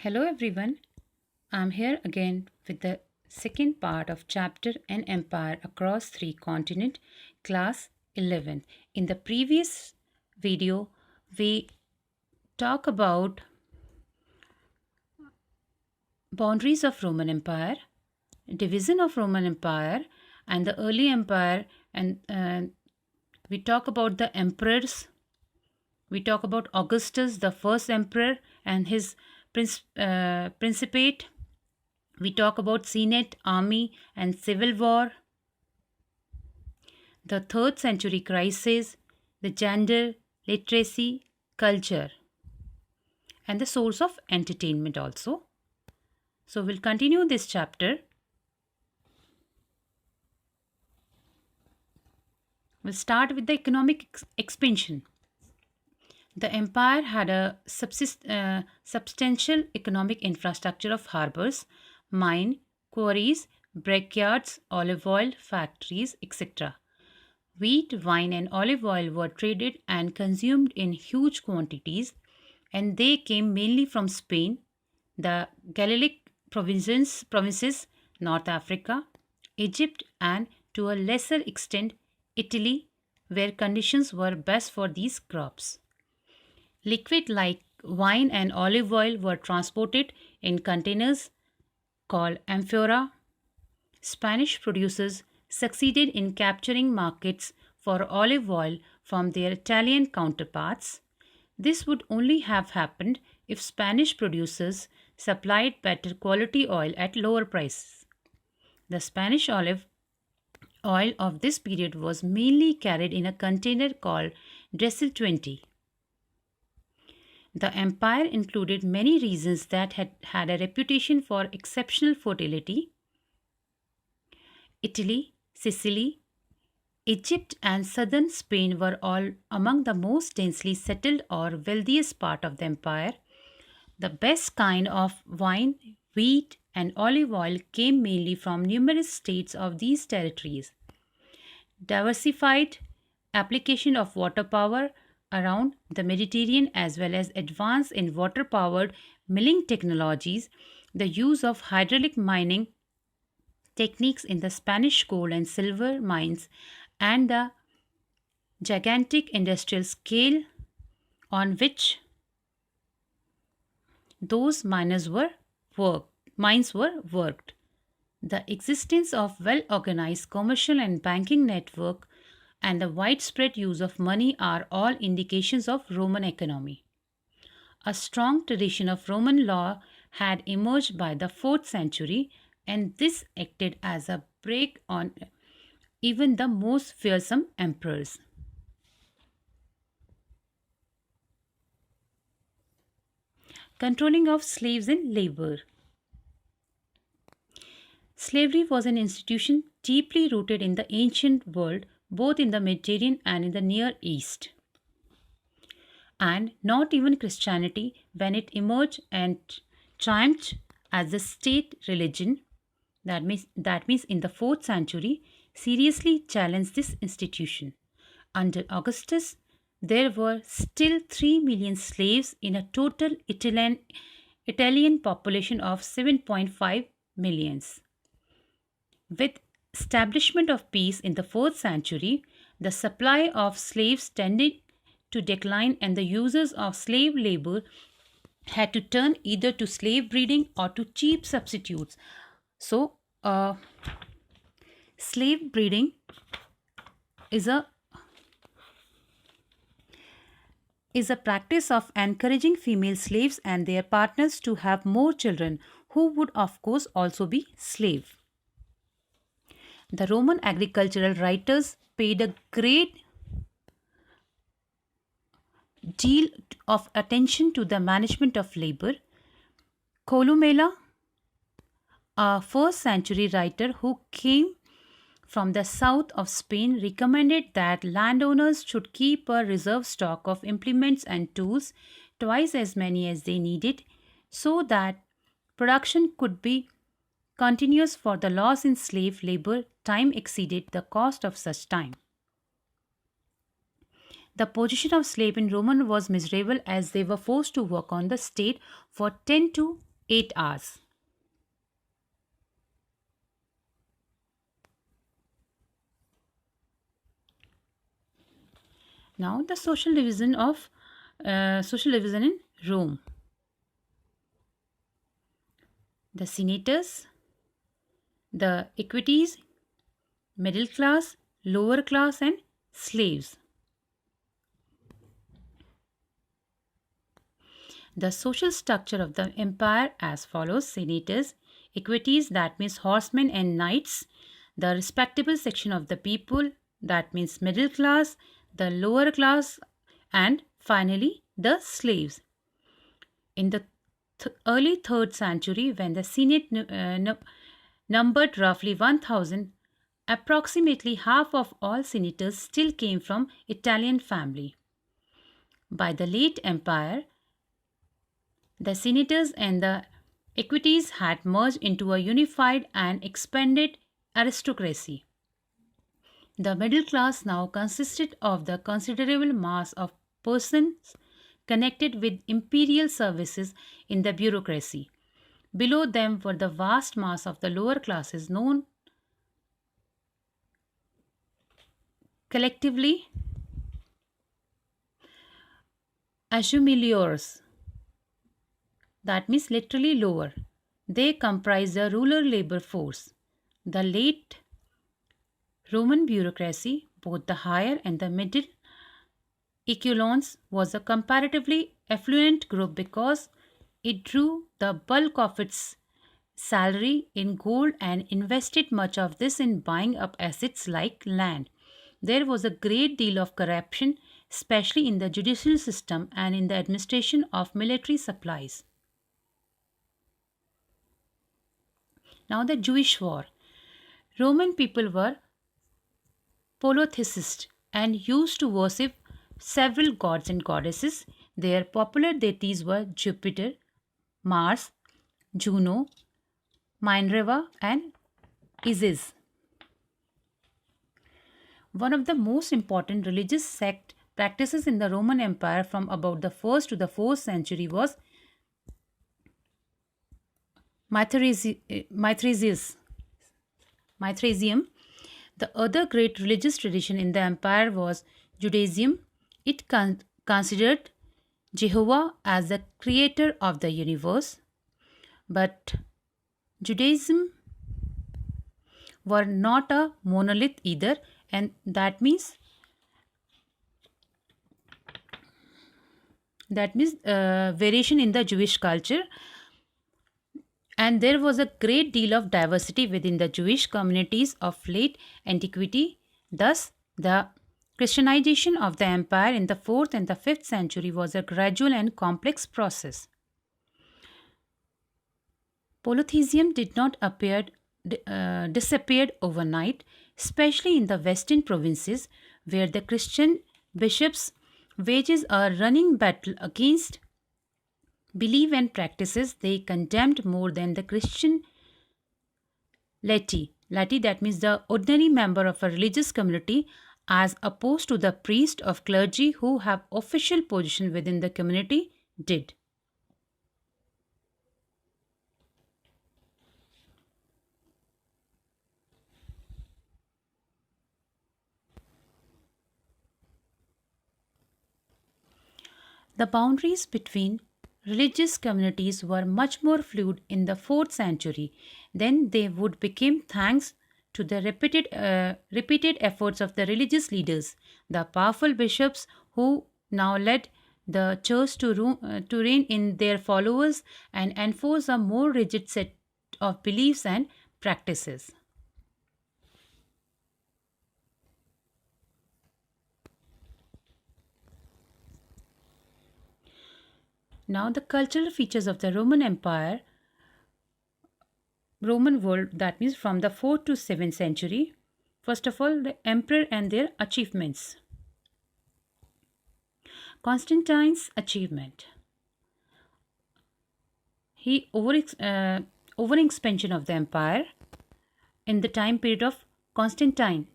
Hello everyone, I'm here again with the second part of chapter An Empire Across Three Continents, class 11. In the previous video, we talk about boundaries of Roman Empire, division of Roman Empire and the early empire, and we talk about the emperors. We talk about Augustus, the first emperor, and his principate. We talk about Senate, army, and civil war, the third century crisis, the gender, literacy, culture, and the source of entertainment also. So we'll continue this chapter. We'll start with the economic expansion. The empire had a substantial economic infrastructure of harbors, mine, quarries, brickyards, olive oil factories, etc. Wheat, wine, and olive oil were traded and consumed in huge quantities, and they came mainly from Spain, the Gallic provinces, North Africa, Egypt, and to a lesser extent, Italy, where conditions were best for these crops. Liquid like wine and olive oil were transported in containers called amphora. Spanish producers succeeded in capturing markets for olive oil from their Italian counterparts. This would only have happened if Spanish producers supplied better quality oil at lower prices. The Spanish olive oil of this period was mainly carried in a container called Dressel 20. The empire included many regions that had a reputation for exceptional fertility. Italy, Sicily, Egypt, and southern Spain were all among the most densely settled or wealthiest part of the empire. The best kind of wine, wheat, and olive oil came mainly from numerous states of these territories. Diversified application of water power around the Mediterranean, as well as advance in water powered milling technologies, the use of hydraulic mining techniques in the Spanish gold and silver mines, and the gigantic industrial scale on which those mines were worked. The existence of well organized commercial and banking network and the widespread use of money are all indications of Roman economy. A strong tradition of Roman law had emerged by the 4th century, and this acted as a brake on even the most fearsome emperors. Controlling of slaves and labor. Slavery was an institution deeply rooted in the ancient world, both in the Mediterranean and in the Near East. And not even Christianity, when it emerged and triumphed as the state religion, that means in the 4th century, seriously challenged this institution. Under Augustus, there were still 3 million slaves in a total Italian population of 7.5 millions. With establishment of peace in the 4th century, the supply of slaves tended to decline and the users of slave labor had to turn either to slave breeding or to cheap substitutes. So, slave breeding is a practice of encouraging female slaves and their partners to have more children, who would of course also be slave. The Roman agricultural writers paid a great deal of attention to the management of labor. Columella, a 1st century writer who came from the south of Spain, recommended that landowners should keep a reserve stock of implements and tools, twice as many as they needed, so that production could be continuous, for the loss in slave labor time exceeded the cost of such time. The position of slave in Roman was miserable, as they were forced to work on the state for 10 to 8 hours. Now the social division in Rome. The senators, the equites, middle class, lower class, and slaves. The social structure of the empire as follows: senators, equites, that means horsemen and knights, the respectable section of the people, that means middle class, the lower class, and finally the slaves. In the early 3rd century, when the Senate numbered roughly 1,000, approximately half of all senators still came from Italian family. By the late empire, the senators and the equites had merged into a unified and expanded aristocracy. The middle class now consisted of the considerable mass of persons connected with imperial services in the bureaucracy. Below them were the vast mass of the lower classes known collectively as humiliores, that means literally lower. They comprise the rural labor force. The late Roman bureaucracy, both the higher and the middle echelons, was a comparatively affluent group because it drew the bulk of its salary in gold and invested much of this in buying up assets like land. There was a great deal of corruption, especially in the judicial system and in the administration of military supplies. Now, the Jewish war. Roman people were polytheists and used to worship several gods and goddesses. Their popular deities were Jupiter, Mars, Juno, Minerva, and Isis. One of the most important religious sect practices in the Roman Empire from about the 1st to the 4th century was Mithraism. Mithraism. The other great religious tradition in the empire was Judaism. It considered Jehovah as the creator of the universe, but Judaism were not a monolith either, and that means variation in the Jewish culture, and there was a great deal of diversity within the Jewish communities of late antiquity. Thus, the Christianization of the empire in the 4th and the 5th century was a gradual and complex process. Polytheism did not disappear overnight, especially in the western provinces where the Christian bishops wages a running battle against belief and practices they condemned more than the Christian laity. Laity, that means the ordinary member of a religious community, as opposed to the priest of clergy who have official position within the community, did. The boundaries between religious communities were much more fluid in the 4th century than they would become thanks to the repeated efforts of the religious leaders, the powerful bishops who now led the church to reign in their followers and enforce a more rigid set of beliefs and practices. Now, the cultural features of the Roman world, that means from the 4th to 7th century. First of all, the emperor and their achievements. Constantine's achievement. He over expansion of the empire in the time period of Constantine,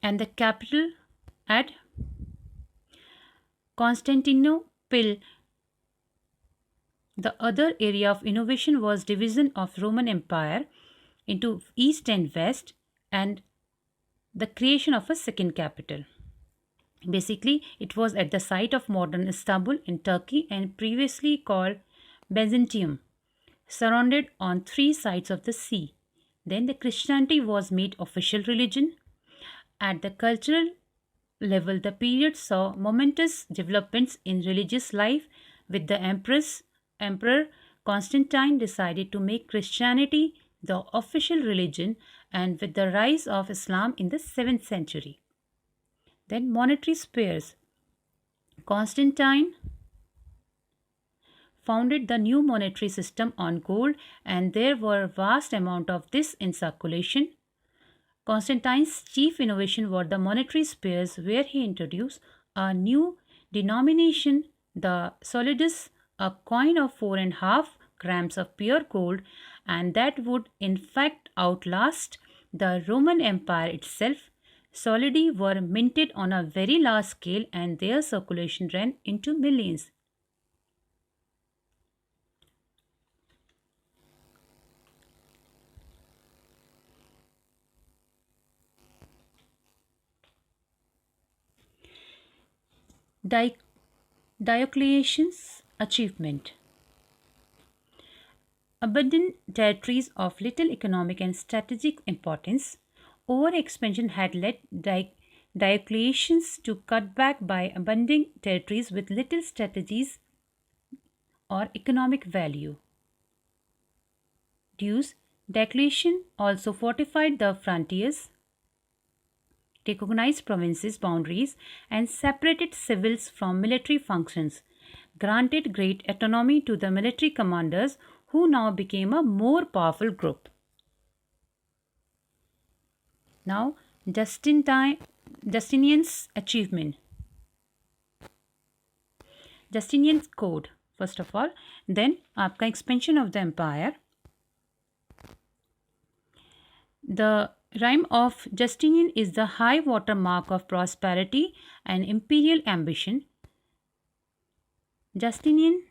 and the capital at Constantinople The other area of innovation was division of Roman Empire into east and west and the creation of a second capital. Basically, it was at the site of modern Istanbul in Turkey and previously called Byzantium, surrounded on three sides of the sea. Then the Christianity was made official religion. At the cultural level, the period saw momentous developments in religious life with the Emperor Constantine decided to make Christianity the official religion and with the rise of Islam in the 7th century. Then monetary spheres. Constantine founded the new monetary system on gold and there were vast amount of this in circulation. Constantine's chief innovation were the monetary spheres where he introduced a new denomination, the solidus, a coin of 4.5 grams of pure gold, and that would in fact outlast the Roman Empire itself. Solidi were minted on a very large scale and their circulation ran into millions. Di- Diocletian's achievement. Abundant territories of little economic and strategic importance, overexpansion had led Diocletian to cut back by abandoning territories with little strategies or economic value. Deuce, Diocletian also fortified the frontiers, recognized provinces' boundaries, and separated civils from military functions, granted great autonomy to the military commanders who now became a more powerful group. Now, Justinian's achievement. Justinian's code, first of all, then आपका expansion of the empire. The rhyme of Justinian is the high water mark of prosperity and imperial ambition. Justinian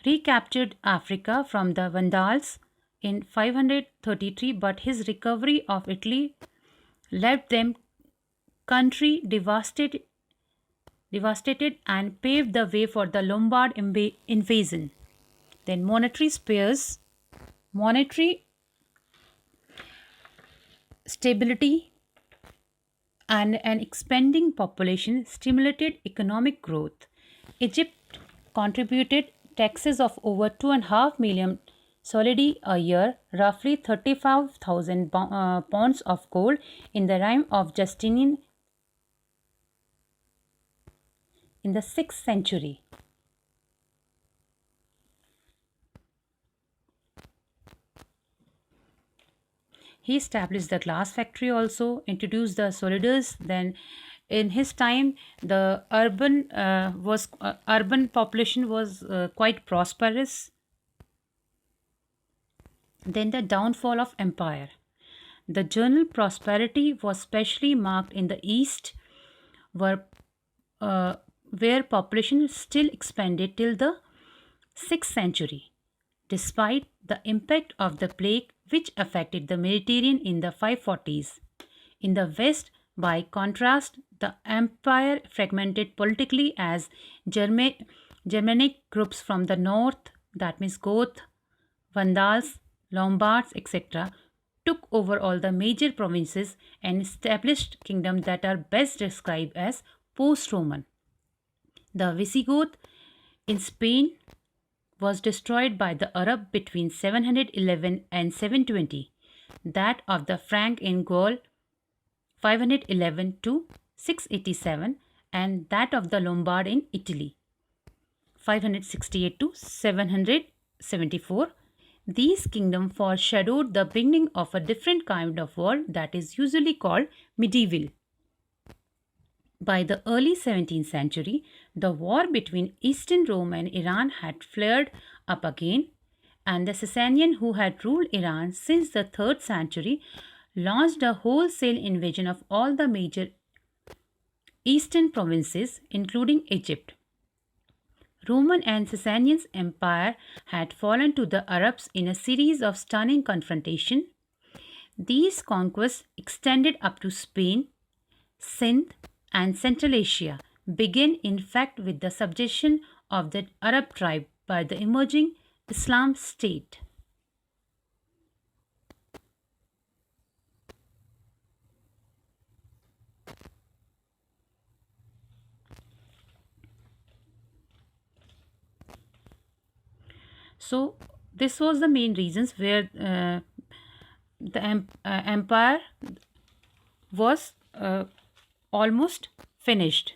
recaptured Africa from the Vandals in 533, but his recovery of Italy left them country devastated and paved the way for the Lombard invasion. Then monetary spheres, monetary stability and an expanding population stimulated economic growth. Egypt contributed taxes of over 2.5 million solidi a year, roughly 35,000 pounds of gold in the reign of Justinian in the 6th century. He established the glass factory also, introduced the solidus. Then in his time the urban population was quite prosperous. Then the downfall of empire. The general prosperity was specially marked in the east where, where population still expanded till the 6th century, despite the impact of the plague which affected the Mediterranean in the 540s. In the west, by contrast, the empire fragmented politically as Germanic groups from the north, that means Goth, Vandals, Lombards, etc., took over all the major provinces and established kingdoms that are best described as post-Roman. The Visigoth in Spain was destroyed by the Arab between 711 and 720, that of the Frank in Gaul 511 to 687, and that of the Lombard in Italy 568 to 774. These kingdoms foreshadowed the beginning of a different kind of world that is usually called medieval. By the early 17th century, the war between Eastern Rome and Iran had flared up again, and the Sasanian, who had ruled Iran since the 3rd century, launched a wholesale invasion of all the major eastern provinces, including Egypt. Roman and Sasanian Empire had fallen to the Arabs in a series of stunning confrontations. These conquests extended up to Spain, Sindh, and Central Asia, began in fact with the subjugation of the Arab tribe by the emerging Islam state. So, this was the main reasons where the empire was almost finished.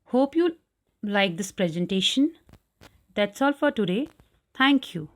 Hope you like this presentation. That's all for today. Thank you.